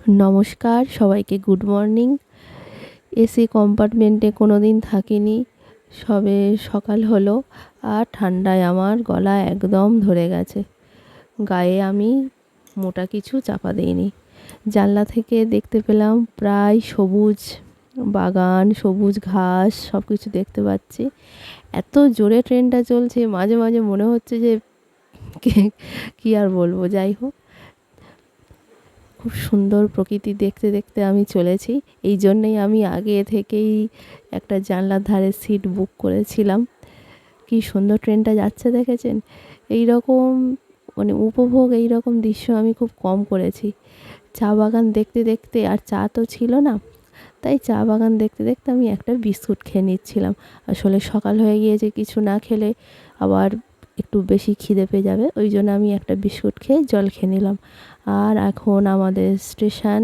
নমস্কার সবাইকে, good morning. AC কম্পার্টমেন্টে কোনো দিন থাকিনি, সবে সকাল হলো আর ঠান্ডায় আমার গলা একদম ধরে গেছে। গায়ে আমি মোটা কিছু চাপা দিইনি। জানলা থেকে দেখতে পেলাম প্রায় সবুজ বাগান, সবুজ ঘাস, সব কিছু দেখতে পাচ্ছি। এত জোরে ট্রেনটা চলছে, মাঝে মাঝে মনে হচ্ছে যে কী আর বলবো। যাই হোক, খুব সুন্দর প্রকৃতি দেখতে দেখতে আমি চলেছি। এই জন্যেই আমি আগে থেকেই একটা জানলার ধারে সিট বুক করেছিলাম। কি সুন্দর ট্রেনটা যাচ্ছে দেখেছেন। এই রকম উপভোগ, এই রকম দৃশ্য আমি খুব কম করেছি। চা বাগান দেখতে দেখতে, আর চা তো ছিল না, তাই চা বাগান দেখতে দেখতে আমি একটা বিস্কুট খেয়ে নিচ্ছিলাম। আসলে সকাল হয়ে গিয়েছে, কিছু না খেলে আবার একটু বেশি খিদে পেয়ে যাবে, ওই জন্য আমি একটা বিস্কুট খেয়ে জল খেয়ে নিলাম। আর এখন আমাদের স্টেশন,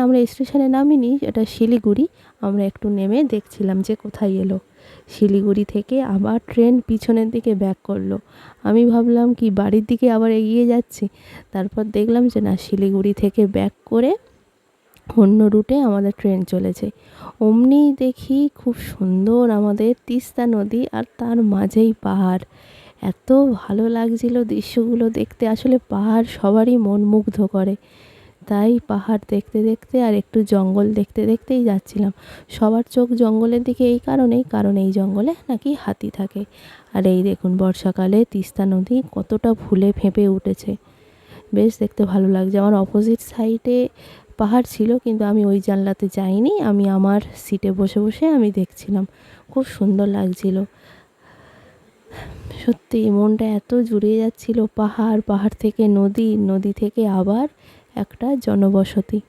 আমরা স্টেশনে নামিনি, এটা শিলিগুড়ি। আমরা একটু নেমে দেখছিলাম যে কোথায় এলো। শিলিগুড়ি থেকে আবার ট্রেন পিছনের দিকে ব্যাক করলো। আমি ভাবলাম কি বাড়ির দিকে আবার এগিয়ে যাচ্ছি, তারপর দেখলাম যে না, শিলিগুড়ি থেকে ব্যাক করে অন্য রুটে আমাদের ট্রেন চলেছে। অমনি দেখি খুব সুন্দর আমাদের তিস্তা নদী, আর তার মাঝেই পাহাড়। এত ভালো লাগছিল দৃশ্যগুলো দেখতে। আসলে পাহাড় সবারই মন মুগ্ধ করে, তাই পাহাড় দেখতে দেখতে আর একটু জঙ্গল দেখতে দেখতেই যাচ্ছিলাম। সবার চোখ জঙ্গলের দিকে এই কারণেই, কারণ এই জঙ্গলে নাকি হাতি থাকে। আর এই দেখুন, বর্ষাকালে তিস্তা নদী কতটা ফুলে ফেঁপে উঠেছে, বেশ দেখতে ভালো লাগছে। আমার অপোজিট সাইডে পাহাড় ছিল, কিন্তু আমি ওই জানলাতে যাইনি, আমি আমার সিটে বসে বসে আমি দেখছিলাম। খুব সুন্দর লাগছিল সত্যি, মনটা এত জুড়িয়ে যাচ্ছিল। পাহাড়, পাহাড় থেকে নদী, নদী থেকে আবার একটা জনবসতি।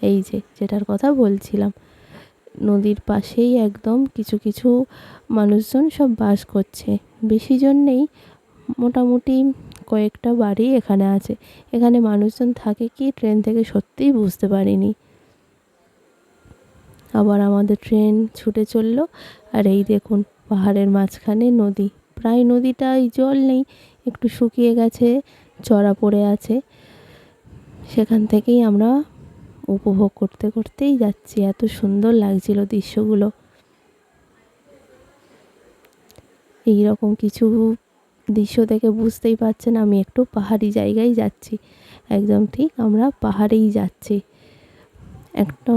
এই যে যেটার কথা বলছিলাম, নদীর পাশেই একদম কিছু কিছু মানুষজন সব বাস করছে। বেশি জন নেই, মোটামুটি কয়েকটা বাড়ি এখানে আছে। এখানে মানুষজন থাকে কি ট্রেন থেকে সত্যিই বুঝতে পারিনি। আবার আমাদের ট্রেন ছুটে চললো, আর এই দেখুন পাহাড়ের মাঝখানে নদী। প্রায় নদীটায় জল নেই, একটু শুকিয়ে গেছে, চড়া পড়ে আছে। সেখান থেকেই আমরা উপভোগ করতে করতেই যাচ্ছি। এত সুন্দর লাগছিল দৃশ্যগুলো। এই রকম কিছু দৃশ্য দেখে বুঝতেই পারছেন আমি একটু পাহাড়ি জায়গায় যাচ্ছি। একদম ঠিক, আমরা পাহাড়েই যাচ্ছি। একটা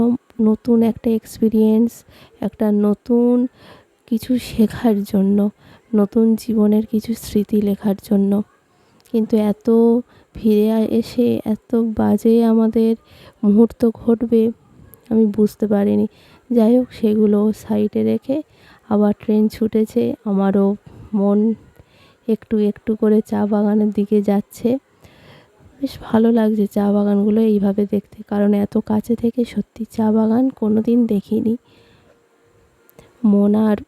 নতুন একটা এক্সপিরিয়েন্স, একটা নতুন কিছু শেখার জন্য, নতুন জীবনের কিছু স্মৃতি লেখার জন্য। কিন্তু এত ফিরে এসে এত বাজে আমাদের মুহূর্ত ঘটবে আমি বুঝতে পারিনি। যাই হোক, সেগুলো সাইডে রেখে আবার ট্রেন ছুটেছে। আমারও মন একটু একটু করে চা বাগানের দিকে যাচ্ছে। বেশ ভালো লাগছে চা বাগানগুলো এইভাবে দেখতে, কারণ এত কাছে থেকে সত্যি চা বাগান কোনো দিন দেখিনি। মন আর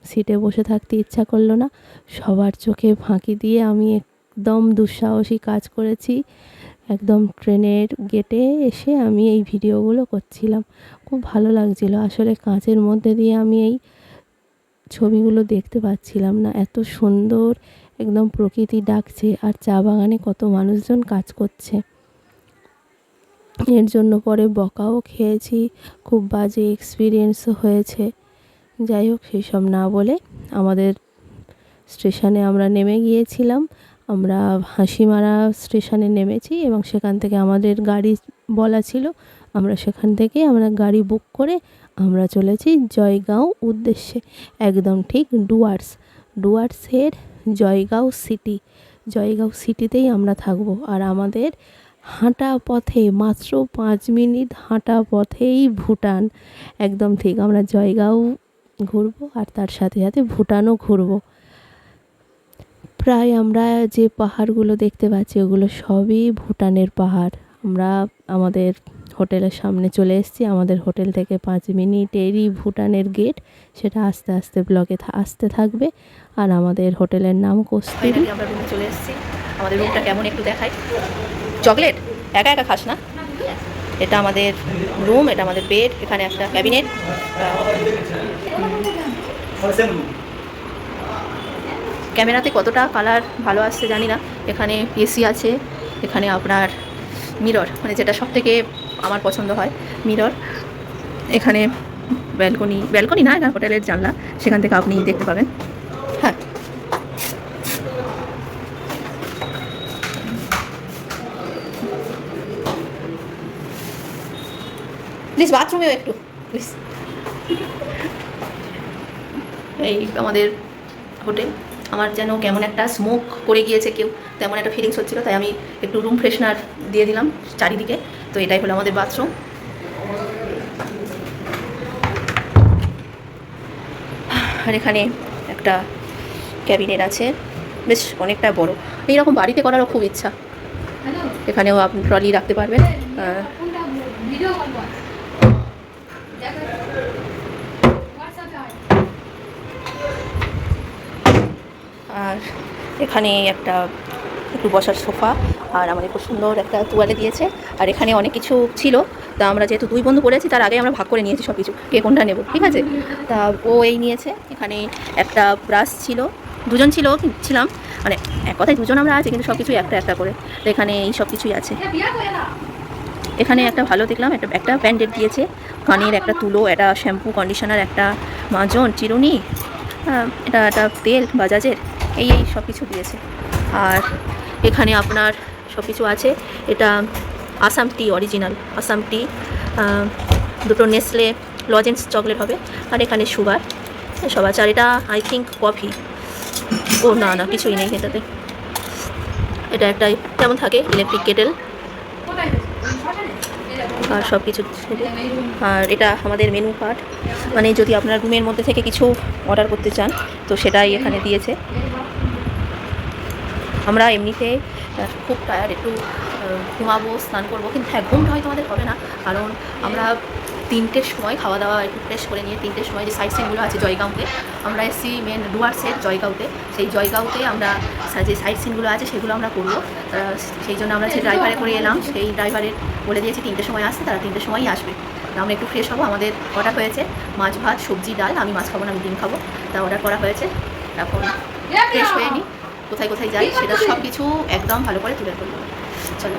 সিটে বসে থাকতে ইচ্ছা করলো না। সবার চোখে ফাঁকি দিয়ে আমি একদম দুঃসাহসী কাজ করেছি। একদম ট্রেনের গেটে এসে আমি এই ভিডিওগুলো করছিলাম। খুব ভালো লাগছিল। আসলে কাঁচের মধ্যে দিয়ে আমি এই ছবিগুলো দেখতে পাচ্ছিলাম না। এত সুন্দর, একদম প্রকৃতি ডাকছে, আর চা বাগানে কত মানুষজন কাজ করছে। এর জন্য পরে বকাও খেয়েছি, খুব বাজে এক্সপিরিয়েন্সও হয়েছে। যাই হোক, সেই সব না বলে আমাদের স্টেশনে আমরা নেমে গিয়েছিলাম। আমরা হাসিমারা স্টেশনে নেমেছি, এবং সেখান থেকে আমাদের গাড়ি বলা ছিল। আমরা সেখান থেকে আমরা গাড়ি বুক করে আমরা চলেছি জয়গাঁও উদ্দেশ্যে। একদম ঠিক ডুয়ার্সের জয়গাঁও সিটি। জয়গাঁও সিটিতেই আমরা থাকবো। আর আমাদের হাঁটা পথে, মাত্র 5 মিনিট হাঁটা পথেই ভুটান। একদম ঠিক, আমরা জয়গাঁও ঘুরবো আর তার সাথে সাথে ভুটানও ঘুরবো। প্রায় আমরা যে পাহাড়গুলো দেখতে পাচ্ছি ওগুলো সবই ভুটানের পাহাড়। আমরা আমাদের হোটেলের সামনে চলে এসেছি। আমাদের হোটেল থেকে 5 মিনিটেরই ভুটানের গেট, সেটা আস্তে আস্তে ব্লগে আসতে থাকবে। আর আমাদের হোটেলের নাম কস্তুরী। আমরা রুমে চলে এসেছি। আমাদের রুমটা কেমন একটু দেখাই। চকলেট একা একা খাস না। এটা আমাদের রুম, এটা আমাদের বেড, এখানে একটা ক্যাবিনেট। ক্যামেরাতে কতটা কালার ভালো আসছে জানি না। এখানে এসি আছে, এখানে আপনার মিরর, মানে যেটা সব থেকে আমার পছন্দ হয় মিরর। এখানে ব্যালকনি না, এটা হোটেলের জানলা, সেখান থেকে আপনি দেখতে পাবেন। হ্যাঁ, প্লিজ বাথরুমেও একটু প্লিজ। এই আমাদের হোটেল। আমার যেন কেমন একটা স্মোক করে গিয়েছে কেউ, তেমন একটা ফিলিংস হচ্ছিলো, তাই আমি একটু রুম ফ্রেশনার দিয়ে দিলাম চারিদিকে। তো এটাই হলো আমাদের বাথরুম। আর এখানে একটা ক্যাবিনেট আছে, বেশ অনেকটা বড়। এইরকম বাড়িতে করারও খুব ইচ্ছা। এখানেও আপনি ট্রলি রাখতে পারবেন। আর এখানে একটু বসার সোফা, আর আমাদের খুব সুন্দর একটা তোয়ালে দিয়েছে। আর এখানে অনেক কিছু ছিল, তা আমরা যেহেতু 2 বন্ধু করেছি, তার আগে আমরা ভাগ করে নিয়েছি সব কিছু, কে কোনটা নেব, ঠিক আছে। তা ও এই নিয়েছে। এখানে একটা ব্রাশ ছিল, দুজন ছিলাম, মানে এক কথায় দুজন আমরা আছি, কিন্তু সব কিছুই একটা একটা করে। তো এখানে এই সব কিছুই আছে। এখানে একটা ভালো দেখলাম, একটা ব্যান্ডেড দিয়েছে, কানের একটা তুলো, একটা শ্যাম্পু, কন্ডিশনার, একটা মাজন, চিরুনি, একটা তেল বাজাজের, এই সব কিছু দিয়েছে। আর এখানে আপনার সব কিছু আছে। এটা আসাম টি, অরিজিনাল আসাম টি, দুটো নেসলে লজেন্স চকলেট হবে। আর এখানে সুগার সব আছে। আর এটা আই থিঙ্ক কফি। ও না কিছুই নেই এটাতে। এটা একটা কেমন থাকে ইলেকট্রিক কেটেল, আর সব কিছু। আর এটা আমাদের মেনু কার্ড, মানে যদি আপনার রুমের মধ্যে থেকে কিছু অর্ডার করতে চান, তো সেটাই এখানে দিয়েছে। আমরা এমনিতে খুব টায়ার্ড, একটু ঘুমাবো, স্নান করবো, কিন্তু হ্যাঁ, ঘুমটা হয়তো আমাদের হবে না, কারণ আমরা 3টের সময় খাওয়া দাওয়া একটু ফ্রেশ করে নিয়ে 3টের সময় যে সাইট সিনগুলো আছে জয়গাঁওতে, আমরা এসছি মেন ডুয়ার্সের জয়গাঁওতে। সেই জয়গাঁওতে আমরা যে সাইট সিনগুলো আছে সেগুলো আমরা করবো। সেই জন্য আমরা যে ড্রাইভারে করে এলাম, সেই ড্রাইভারের বলে দিয়েছি 3টের সময় আসতে, তারা 3টের সময়ই আসবে। আমরা একটু ফ্রেশ হবো। আমাদের অর্ডার হয়েছে মাছ ভাত সবজি ডাল, আমি মাছ খাবো না, আমি ডিম খাবো, তা অর্ডার করা হয়েছে। এখন ফ্রেশ হয়ে নিই, কোথায় কোথায় যাই সেটা সব কিছু একদম ভালো করে তুলে ধরবো। চলো।